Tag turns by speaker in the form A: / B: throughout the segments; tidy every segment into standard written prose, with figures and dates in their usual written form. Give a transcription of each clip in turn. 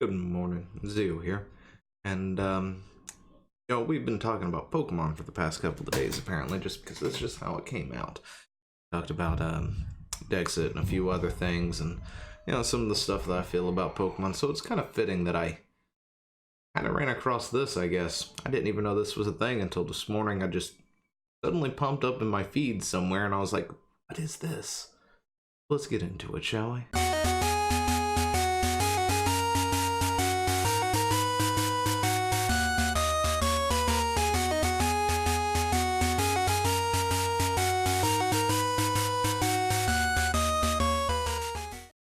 A: Good morning, Zio here. And, we've been talking about Pokemon for the past couple of days, apparently, just because that's just how it came out. Talked about, Dexit and a few other things, and, some of the stuff that I feel about Pokemon, so it's kind of fitting that I kind of ran across this, I guess. I didn't even know this was a thing until this morning. I just suddenly pumped up in my feed somewhere, and I was like, what is this? Let's get into it, shall we?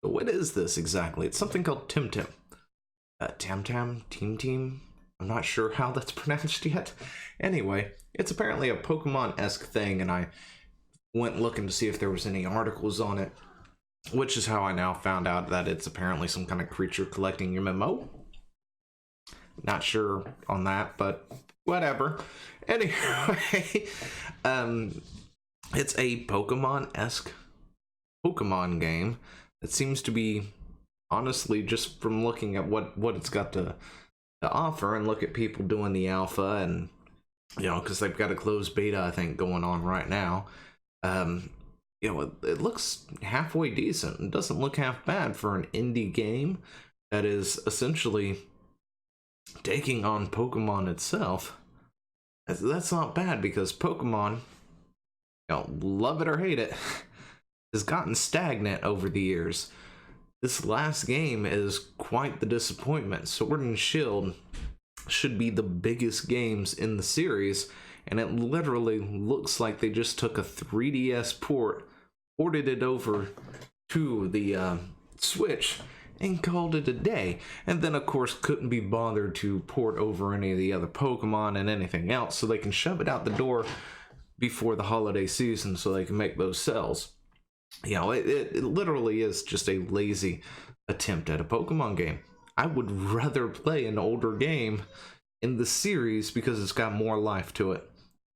A: What is this exactly? It's something called TemTem. TemTem? TemTem? I'm not sure how that's pronounced yet. Anyway, it's apparently a Pokemon-esque thing, and I went looking to see if there was any articles on it, which is how I now found out that it's apparently some kind of creature collecting your memo. Not sure on that, but whatever. Anyway, it's a Pokemon-esque Pokemon game. It seems to be, honestly, just from looking at what it's got to offer and look at people doing the alpha and, because they've got a closed beta, I think, going on right now. It looks halfway decent. It doesn't look half bad for an indie game that is essentially taking on Pokemon itself. That's not bad because Pokemon, love it or hate it, has gotten stagnant over the years. This last game is quite the disappointment. Sword and Shield should be the biggest games in the series, and it literally looks like they just took a 3DS ported it over to the Switch, and called it a day. And then, of course, couldn't be bothered to port over any of the other Pokemon and anything else, so they can shove it out the door before the holiday season so they can make those sales. It literally is just a lazy attempt at a Pokemon game. I would rather play an older game in the series because it's got more life to it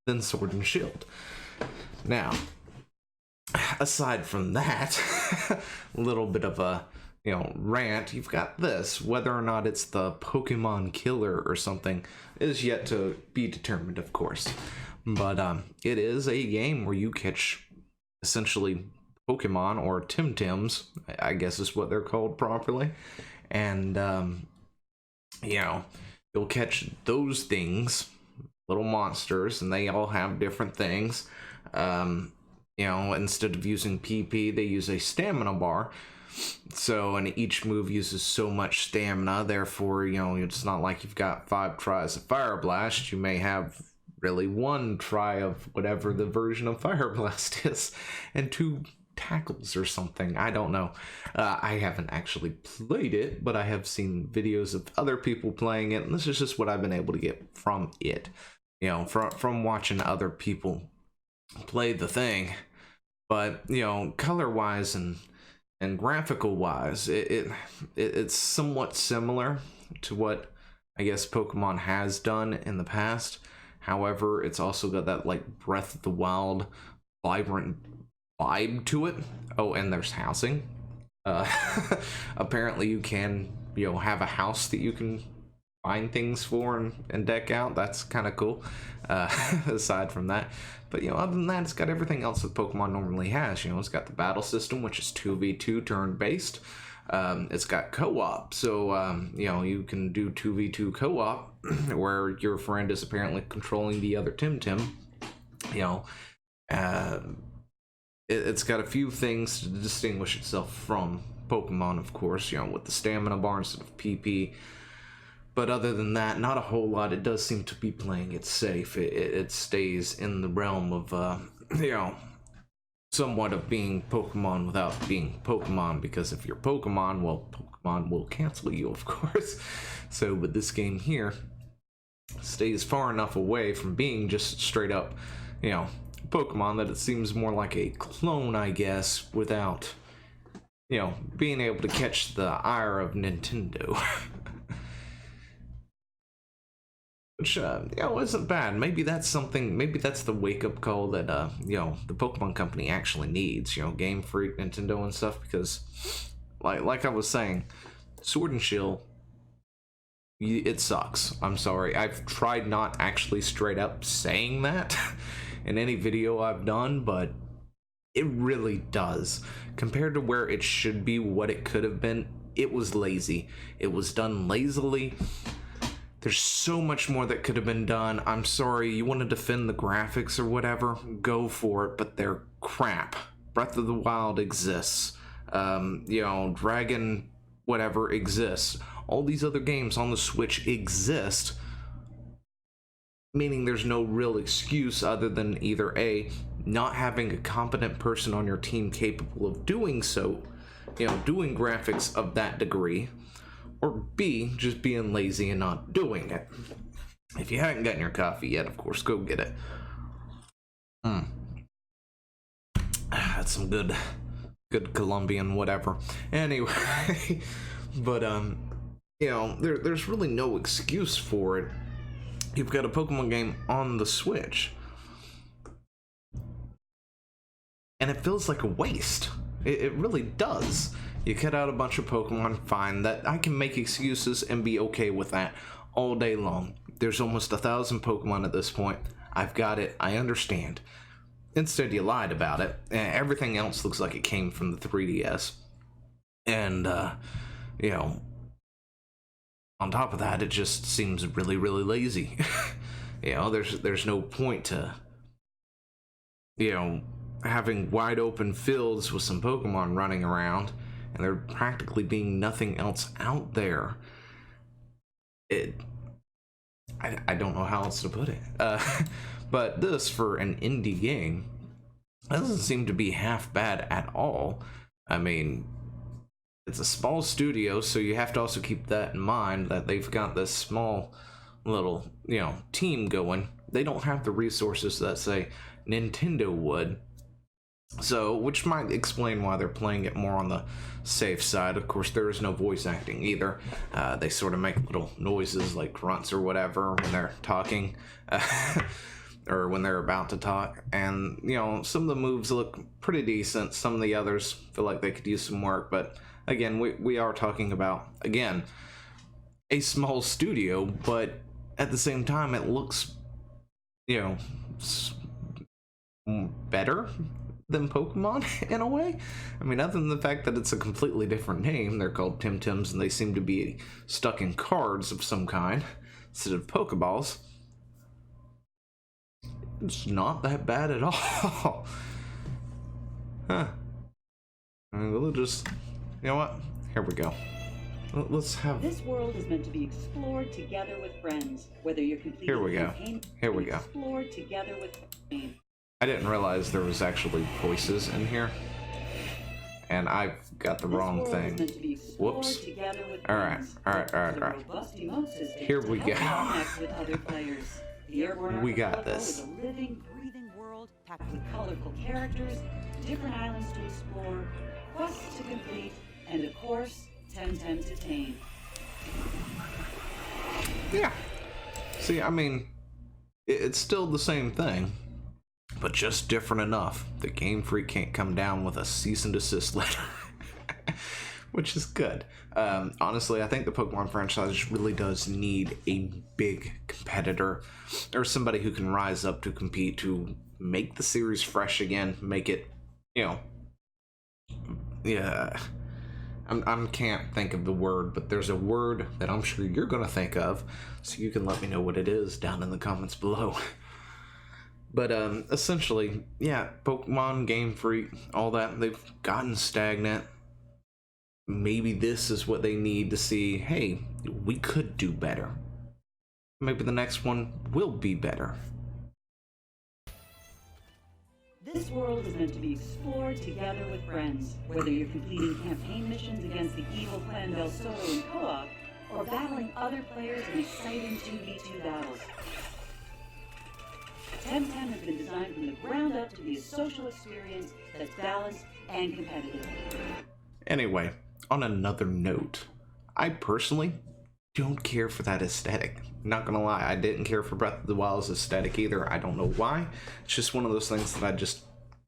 A: than Sword and Shield. Now, aside from that, a little bit of a rant, you've got this. Whether or not it's the Pokemon killer or something is yet to be determined, of course. But it is a game where you catch essentially Pokemon, or TemTems, I guess is what they're called properly, and you'll catch those things, little monsters, and they all have different things. Instead of using PP, they use a stamina bar, and each move uses so much stamina, therefore, it's not like you've got 5 tries of Fire Blast. You may have really 1 try of whatever the version of Fire Blast is, and 2 tackles or something. I don't know. I haven't actually played it, but I have seen videos of other people playing it, and this is just what I've been able to get from it. From watching other people play the thing. But color-wise and graphical-wise, it's somewhat similar to what I guess Pokemon has done in the past. However, it's also got that like Breath of the Wild vibrant vibe to it. Oh, and there's housing. Apparently you can have a house that you can find things for and deck out. That's kind of cool. Aside from that, but other than that, it's got everything else that Pokemon normally has. It's got the battle system, which is 2v2 turn based. It's got co-op, so you can do 2v2 co-op where your friend is apparently controlling the other TemTem. It's got a few things to distinguish itself from Pokemon, of course, with the stamina bar instead of PP. But other than that, not a whole lot. It does seem to be playing it safe. It stays in the realm of, somewhat of being Pokemon without being Pokemon, because if you're Pokemon, well, Pokemon will cancel you, of course. So, but this game here stays far enough away from being just straight up, Pokemon that it seems more like a clone, I guess, without, being able to catch the ire of Nintendo. Which, isn't bad. Maybe that's something, maybe that's the wake-up call that, the Pokemon company actually needs, GameFreak, Nintendo, and stuff, because, like I was saying, Sword and Shield it sucks. I'm sorry. I've tried not actually straight up saying that in any video I've done, but it really does. Compared to where it should be, what it could have been, it was lazy. It was done lazily. There's so much more that could have been done. I'm sorry, you want to defend the graphics or whatever, go for it, but they're crap. Breath of the Wild exists. You know, Dragon whatever exists. All these other games on the Switch exist, meaning there's no real excuse other than either A, not having a competent person on your team capable of doing so, you know, doing graphics of that degree, or B, just being lazy and not doing it. If you haven't gotten your coffee yet, of course, go get it. That's some good Colombian whatever. Anyway, but you know, there's really no excuse for it. You've got a Pokemon game on the Switch, and it feels like a waste. It really does. You cut out a bunch of Pokemon, fine. That I can make excuses and be okay with that all day long. There's almost 1,000 Pokemon at this point. I've got it. I understand. Instead, you lied about it. Everything else looks like it came from the 3DS. And, you know, on top of that, it just seems really, really lazy. You know, there's no point to, you know, having wide open fields with some Pokemon running around, and there practically being nothing else out there. I don't know how else to put it. But this, for an indie game, doesn't seem to be half bad at all. I mean, it's a small studio, so you have to also keep that in mind, that they've got this small little, you know, team going. They don't have the resources that, say, Nintendo would. So, which might explain why they're playing it more on the safe side. Of course, there is no voice acting either. They sort of make little noises like grunts or whatever when they're talking, or when they're about to talk. And, you know, some of the moves look pretty decent. Some of the others feel like they could use some work. But, again, we are talking about, again, a small studio, but at the same time, it looks, you know, better than Pokemon in a way. I mean, other than the fact that it's a completely different name, they're called TemTems, and they seem to be stuck in cards of some kind instead of Pokeballs. It's not that bad at all. Huh. I mean, we'll just, you know what? Here we go. Let's have.
B: This world is meant to be explored together with friends. Whether you're completing
A: Here we go.
B: campaign,
A: Here we go.
B: Explored together with friends.
A: I didn't realize there was actually voices in here, and I've got the wrong thing. Whoops. Alright. Here we go. We got this.
B: A living, breathing world packed with colorful characters, different islands to explore, quests to complete, and of course, TemTem to tame.
A: Yeah. See, I mean, it's still the same thing, but just different enough that GameFreak can't come down with a cease and desist letter. Which is good. Honestly, I think the Pokemon franchise really does need a big competitor, or somebody who can rise up to compete, to make the series fresh again, make it, you know, yeah, I can't think of the word, but there's a word that I'm sure you're gonna think of, so you can let me know what it is down in the comments below. But essentially, yeah, Pokemon, GameFreak, all that, they've gotten stagnant. Maybe this is what they need to see, hey, we could do better. Maybe the next one will be better.
B: This world is meant to be explored together with friends. Whether you're completing campaign missions against the evil Clan Del Soto in co-op, or battling other players in exciting 2v2 battles. TemTem has been designed from the ground up to be a social experience that's balanced and competitive.
A: Anyway, on another note, I personally don't care for that aesthetic. Not gonna lie, I didn't care for Breath of the Wild's aesthetic either. I don't know why. It's just one of those things that I just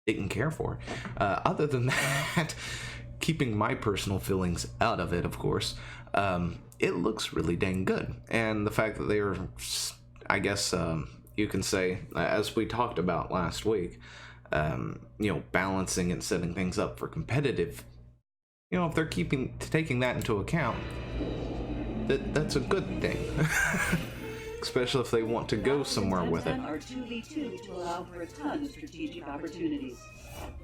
A: didn't care for. Other than that, keeping my personal feelings out of it, of course, it looks really dang good. And the fact that they're, I guess you can say, as we talked about last week, balancing and setting things up for competitive, if they're taking that into account, that's a good thing. Especially if they want to go somewhere with it.
B: Are 2v2 to allow for a ton of strategic opportunities.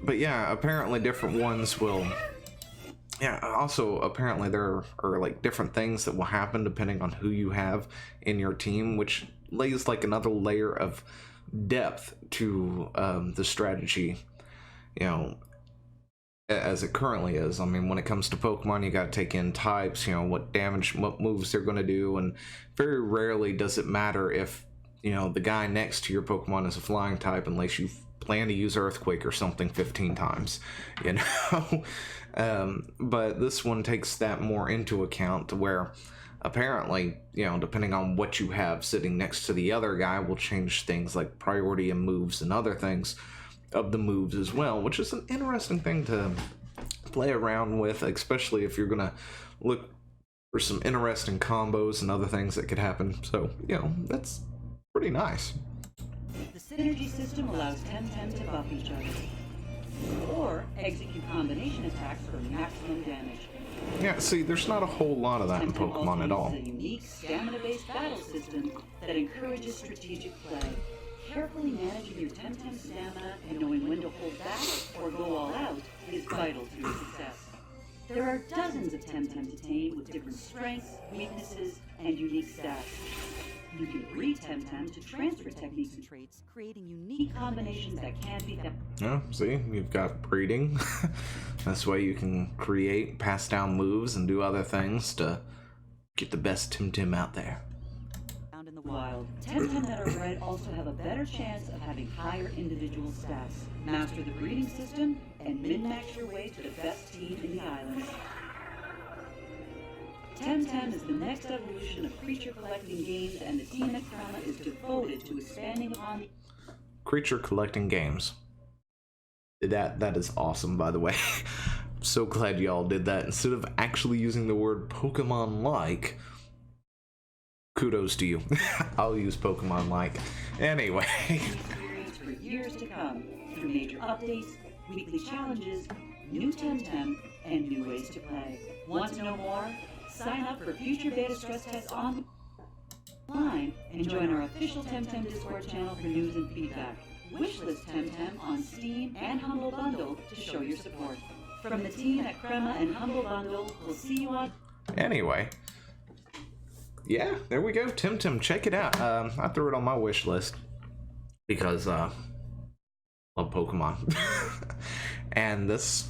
A: But yeah, apparently different ones will. Yeah, also apparently there are like different things that will happen depending on who you have in your team, which lays like another layer of depth to the strategy, as it currently is. I mean, when it comes to Pokemon, you got to take in types, what damage, what moves they're going to do, and very rarely does it matter if, the guy next to your Pokemon is a flying type unless you plan to use Earthquake or something 15 times, but this one takes that more into account, where apparently, depending on what you have sitting next to the other guy will change things like priority and moves and other things of the moves as well, which is an interesting thing to play around with, especially if you're gonna look for some interesting combos and other things that could happen. So, that's pretty nice.
B: The synergy system allows TemTem to buff each other, or execute combination attacks for maximum damage.
A: Yeah, see, there's not a whole lot of that in Pokemon at all.
B: It's a unique stamina-based battle system that encourages strategic play. Carefully managing your TemTem stamina and knowing when to hold back or go all out is vital to your success. There are dozens of TemTem to tame with different strengths, weaknesses, and unique stats. You can breed TemTem to transfer techniques and traits, creating unique combinations that can't be done.
A: Oh, see, you've got breeding. That's why you can create, pass down moves, and do other things to get the best TemTem out there.
B: In the wild, TemTem that are bred also have a better chance of having higher individual stats. Master the breeding system and min-max your way to the best team in the islands. TemTem is the next evolution of creature collecting games, and the team at Crema is devoted to expanding upon
A: creature collecting games. That is awesome, by the way. I'm so glad y'all did that instead of actually using the word Pokemon-like. Kudos to you. I'll use Pokemon-like. Anyway.
B: Experience for years to come through major updates, weekly challenges, new TemTem, and new ways to play. Want to know more? Sign up for future beta stress tests online and join our official TemTem Discord channel for news and feedback. Wishlist TemTem on Steam and Humble Bundle to show your support. From the team at Crema and Humble Bundle, we'll see you on...
A: Anyway. Yeah, there we go. TemTem, check it out. I threw it on my wish list because love Pokemon. And this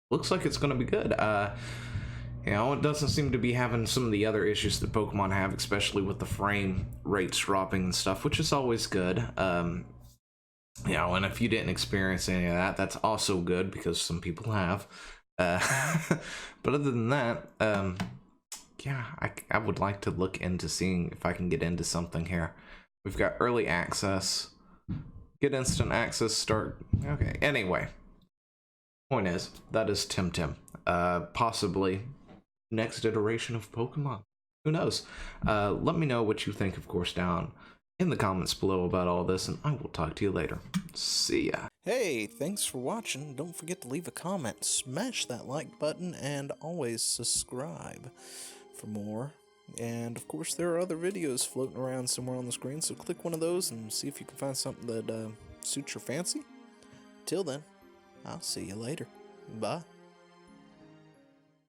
A: looks like it's going to be good. It doesn't seem to be having some of the other issues that Pokemon have, especially with the frame rates dropping and stuff, which is always good. And if you didn't experience any of that, that's also good because some people have. But other than that, yeah, I would like to look into seeing if I can get into something here. We've got early access, get instant access, start. Okay, anyway. Point is, that is TemTem. Possibly next iteration of Pokemon. Who knows? Let me know what you think, of course, down in the comments below about all this, and I will talk to you later. See ya. Hey, thanks for watching. Don't forget to leave a comment, smash that like button, and always subscribe for more. And of course, there are other videos floating around somewhere on the screen, so click one of those and see if you can find something that suits your fancy. Till then, I'll see you later. Bye.